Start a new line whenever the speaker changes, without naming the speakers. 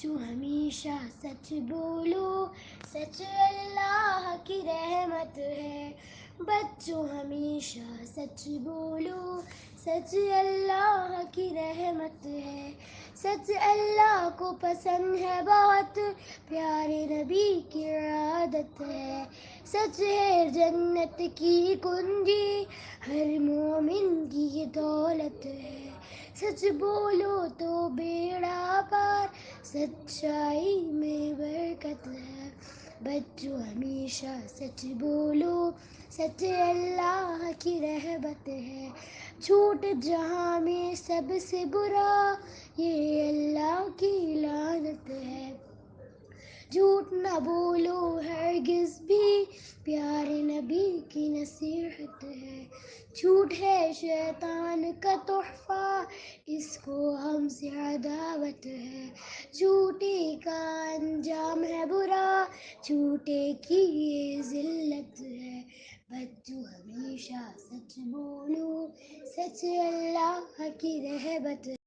بچوں ہمیشہ سچ بولو، سچ اللہ کی رحمت ہے۔ بچوں ہمیشہ سچ بولو، سچ اللہ کی رحمت ہے۔ سچ اللہ کو پسند ہے بہت، پیارے نبی کی عادت ہے۔ سچ ہے جنت کی کنجی، ہر مومن کی یہ دولت ہے۔ سچ بولو تو بیڑا پار، سچائی میں برکت ہے۔ بچوں ہمیشہ سچ بولو، سچ اللہ کی رحمت ہے۔ جھوٹ جہاں میں سب سے برا، یہ اللہ کی لعنت ہے۔ جھوٹ نہ بولو ہرگز بھی، پیارے نبی کی نصیحت ہے۔ جھوٹ ہے شیطان کا تحفہ، اس کو ہم سے عداوت ہے۔ جھوٹے کا انجام ہے برا، جھوٹے کی یہ ذلت ہے۔ بچوں ہمیشہ سچ بولو، سچ اللہ کی رحمت ہے۔